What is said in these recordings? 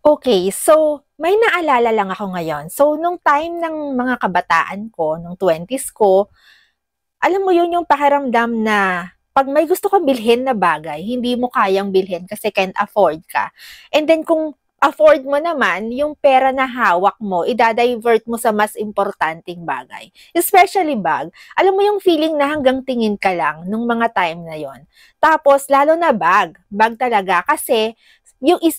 Okay, so may naalala lang ako ngayon. So, nung time ng mga kabataan ko, nung 20s ko, alam mo yun yung pakiramdam na pag may gusto kang bilhin na bagay, hindi mo kayang bilhin kasi can't afford ka. And then kung afford mo naman, yung pera na hawak mo, idadivert mo sa mas importanteng bagay. Especially bag. Alam mo yung feeling na hanggang tingin ka lang nung mga time na yon. Tapos, lalo na bag. Bag talaga. Kasi,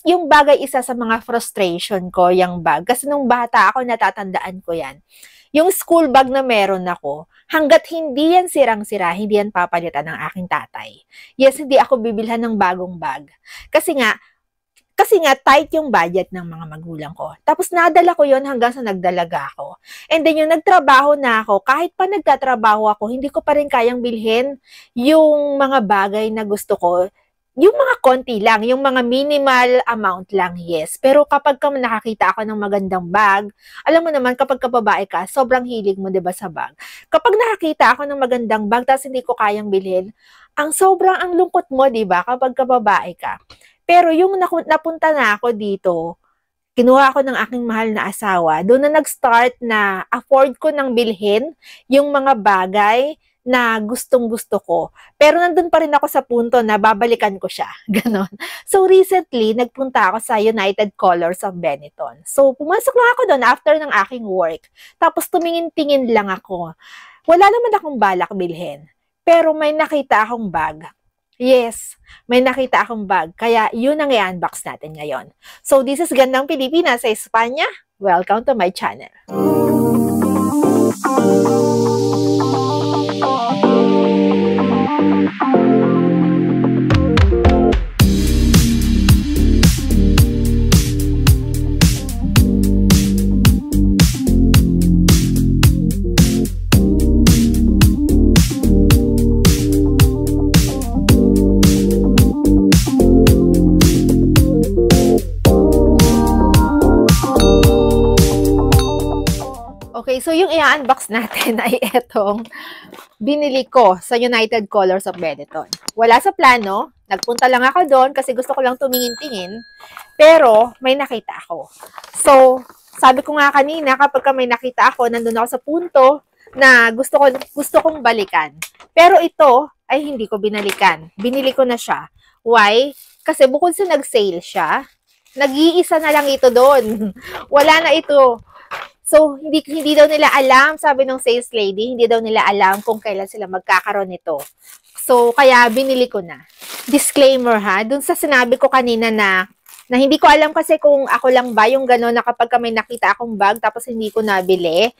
yung bagay isa sa mga frustration ko, yung bag. Kasi nung bata ako, natatandaan ko yan. Yung school bag na meron ako, hanggat hindi yan sirang-sira, hindi yan papalitan ng aking tatay. Yes, hindi ako bibilhan ng bagong bag. Kasi nga tight yung budget ng mga magulang ko. Tapos nadala ko yon hanggang sa nagdalaga ako. And then yung nagtrabaho na ako, kahit pa nagtatrabaho ako, hindi ko pa rin kayang bilhin yung mga bagay na gusto ko. Yung mga konti lang, yung mga minimal amount lang, yes. Pero kapag ka nakakita ako ng magandang bag, alam mo naman, kapag kababae ka, sobrang hilig mo, 'di ba, sa bag. Kapag nakakita ako ng magandang bag, tapos hindi ko kayang bilhin, ang lungkot mo, 'di ba, kapag kababae ka. Pero yung napunta na ako dito, kinuha ko ng aking mahal na asawa, doon na nag-start na afford ko ng bilhin yung mga bagay na gustong-gusto ko. Pero nandun pa rin ako sa punto na babalikan ko siya. Ganon. So, recently, nagpunta ako sa United Colors of Benetton. So, pumasok lang ako doon after ng aking work. Tapos, tumingin-tingin lang ako. Wala naman akong balak bilhin. Pero may nakita akong bag. Yes, may nakita akong bag. Kaya, yun ang i-unbox natin ngayon. So, this is Gandang Pilipinas sa Espanya. Welcome to my channel. Okay, so yung i-unbox natin ay etong binili ko sa United Colors of Benetton. Wala sa plano, nagpunta lang ako doon kasi gusto ko lang tumingin-tingin, pero may nakita ako. So, sabi ko nga kanina, kapag may nakita ako, nandun ako sa punto na gusto kong balikan. Pero ito ay hindi ko binalikan. Binili ko na siya. Why? Kasi bukod sa nag-sale siya, nag-iisa na lang ito doon. Wala na ito. So, hindi daw nila alam, sabi ng sales lady, hindi daw nila alam kung kailan sila magkakaroon nito. So, kaya binili ko na. Disclaimer ha, dun sa sinabi ko kanina na hindi ko alam kasi kung ako lang ba yung gano'n na kapag may nakita akong bag tapos hindi ko nabili,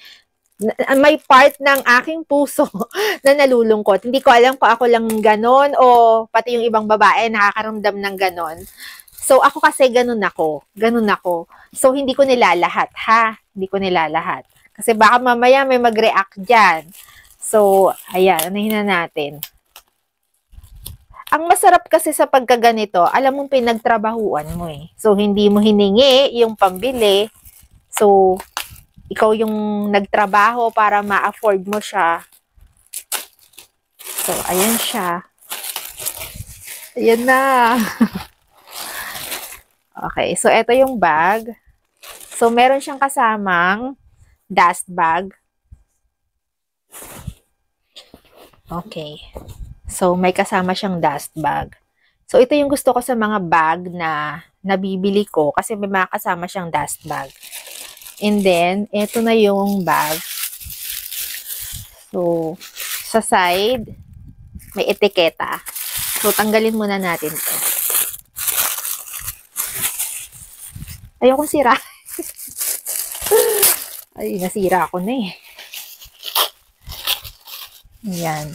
may part ng aking puso na nalulungkot. Hindi ko alam kung ako lang gano'n o pati yung ibang babae nakakaramdam ng gano'n. So, ako kasi ganun ako. So, hindi ko nilalahat, ha? Hindi ko nilalahat. Kasi baka mamaya may mag-react dyan. So, ayan, anahin na natin. Ang masarap kasi sa pagkaganito, alam mong pinagtrabahuan mo eh. So, hindi mo hiningi yung pambili. So, ikaw yung nagtrabaho para ma-afford mo siya. So, ayan siya. Ayan na. Okay, so ito yung bag. So, meron siyang kasamang dust bag. Okay. So, may kasama siyang dust bag. So, ito yung gusto ko sa mga bag na nabibili ko kasi may mga kasama siyang dust bag. And then, ito na yung bag. So, sa side, may etiketa. So, tanggalin muna natin to. Ayokong sira. Ay, nasira ako na eh. Ayan.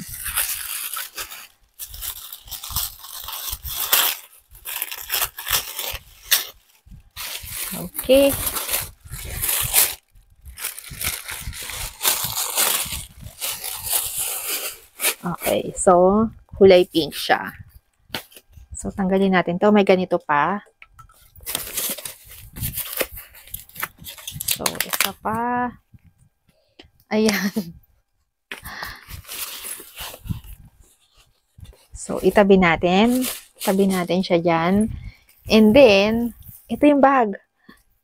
Okay. Okay, so, kulay pink siya. So, tanggalin natin to. May ganito pa. So, isa pa. Ayan. So, itabi natin. Tabi natin siya dyan. And then, ito yung bag.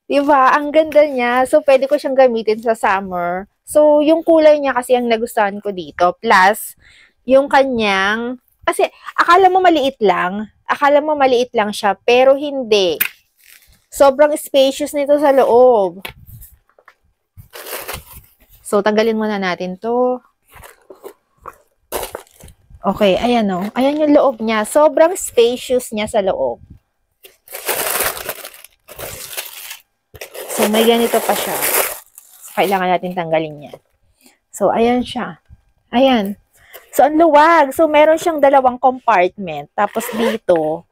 Diba? Ang ganda niya. So, pwede ko siyang gamitin sa summer. So, yung kulay niya kasi ang nagustuhan ko dito. Plus, yung kanyang, kasi akala mo maliit lang. Akala mo maliit lang siya, pero hindi. Sobrang spacious nito sa loob. So, tanggalin muna natin to. Okay, ayan o. Ayan yung loob niya. Sobrang spacious niya sa loob. So, may ganito pa siya. So, kailangan natin tanggalin yan. So, ayan siya. Ayan. So, ang luwag. So, meron siyang dalawang compartment. Tapos dito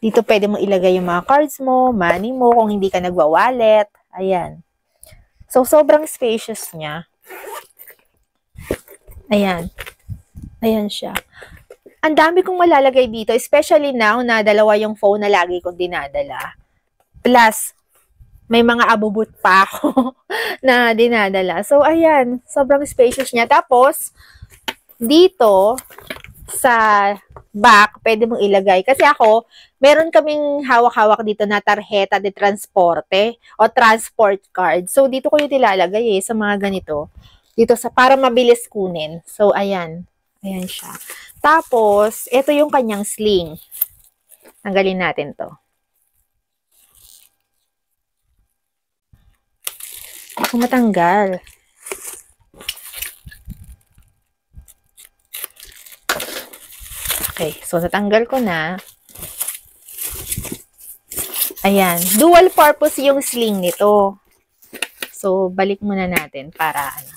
pwede mo ilagay yung mga cards mo, money mo, kung hindi ka nagwa-wallet. Ayan. So, sobrang spacious niya. Ayan. Ayan siya. Ang dami kong malalagay dito, especially now na dalawa yung phone na lagi kong dinadala. Plus, may mga abubot pa ako na dinadala. So, ayan. Sobrang spacious niya. Tapos, dito, sa back, pwede mong ilagay. Kasi ako, meron kaming hawak-hawak dito na tarjeta de transporte o transport card. So, dito ko yung nilalagay sa mga ganito. Dito para mabilis kunin. So, ayan. Ayan siya. Tapos, ito yung kanyang sling. Tanggalin natin to. Ako matanggal. Okay, so natanggal ko na. Ayan, dual purpose yung sling nito. So, balik muna natin para ano.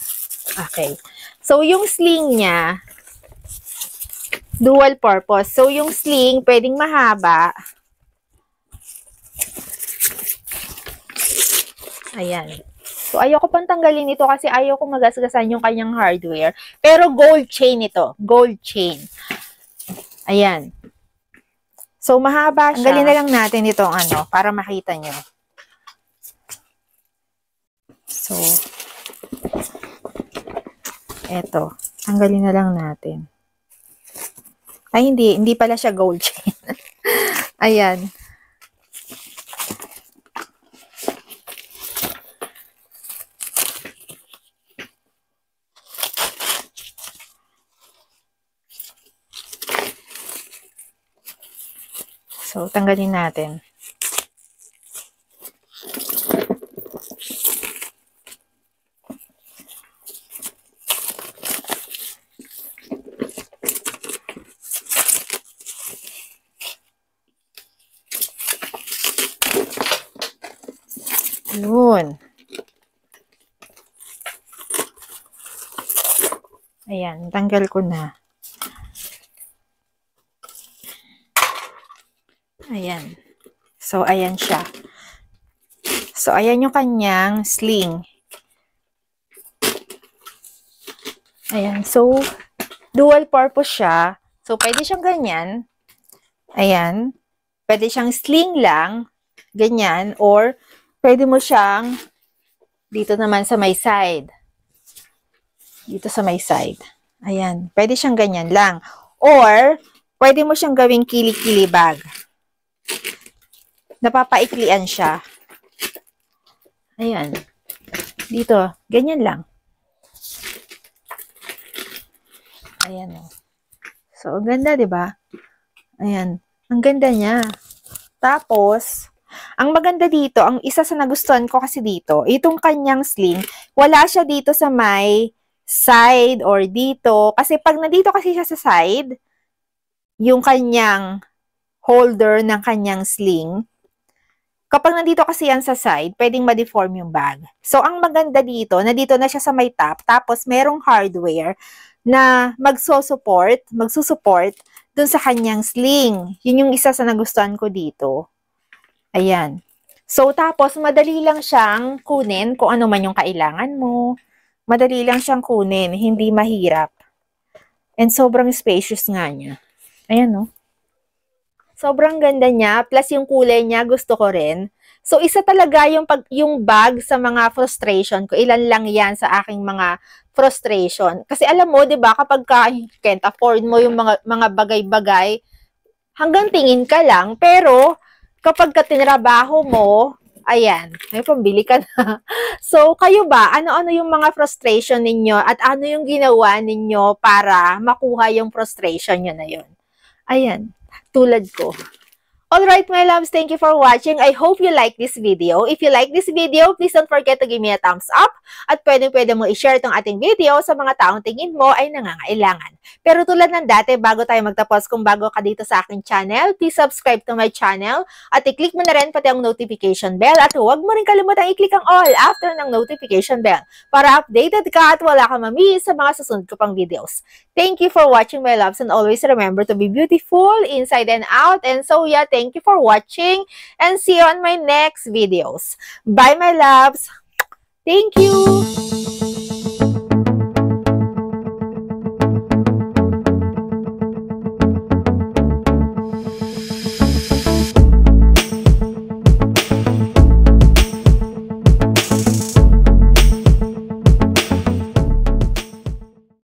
Okay. So, yung sling niya, dual purpose. So, yung sling, pwedeng mahaba. Ayan. So, ayoko pang tanggalin ito kasi ayoko magasgasan yung kanyang hardware. Pero gold chain ito. Gold chain. Ayan. So, mahaba siya. Tanggalin na lang natin itong ano, para makita nyo. So, eto. Tanggalin na lang natin. Ay, hindi pala siya gold chain. Ayan. So, tanggalin natin. Yun. Ayan, tanggal ko na. Ayan. So, ayan siya. So, ayan yung kanyang sling. Ayan. So, dual purpose siya. So, pwede siyang ganyan. Ayan. Pwede siyang sling lang. Ganyan. Or, pwede mo siyang dito naman sa may side. Dito sa may side. Ayan. Pwede siyang ganyan lang. Or, pwede mo siyang gawing kili-kili bag. Napapaiklian siya. Ayan. Dito. Ganyan lang. Ayan o. So, ang ganda, diba? Ayan. Ang ganda niya. Tapos, ang maganda dito, ang isa sa nagustuhan ko kasi dito, itong kanyang sling, wala siya dito sa may side or dito. Kasi pag nandito kasi siya sa side, yung kanyang holder ng kanyang sling, kapag nandito kasi yan sa side, pwedeng ma-deform yung bag. So, ang maganda dito, nandito na siya sa may top, tapos merong hardware na magsusupport dun sa kanyang sling. Yun yung isa sa nagustuhan ko dito. Ayan. So, tapos, madali lang siyang kunin kung ano man yung kailangan mo. Madali lang siyang kunin, hindi mahirap. And sobrang spacious nga niya. Ayan, no? Sobrang ganda niya, plus yung kulay niya, gusto ko rin. So, isa talaga yung bag sa mga frustration ko. Ilan lang yan sa aking mga frustration. Kasi alam mo, di ba, kapag can't afford mo yung mga bagay-bagay, hanggang tingin ka lang. Pero, kapag tinrabaho mo, Ayan, may pambili ka na. So, kayo ba, ano-ano yung mga frustration ninyo at ano yung ginawa ninyo para makuha yung frustration nyo na yun? Ayan, tulad ko. Alright, my loves, thank you for watching. I hope you like this video. If you like this video, please don't forget to give me a thumbs up. At pwede mo i-share itong ating video sa mga taong tingin mo ay nangangailangan. Pero tulad ng dati, bago tayo magtapos, kung bago ka dito sa aking channel, please subscribe to my channel. At i-click mo na rin pati ang notification bell. At huwag mo rin kalimutan i-click ang all after ng notification bell para updated ka at wala ka mamiss sa mga susunod ko pang videos. Thank you for watching, my loves, and always remember to be beautiful inside and out. And so, yeah, thank you for watching and see you on my next videos. Bye, my loves. Thank you.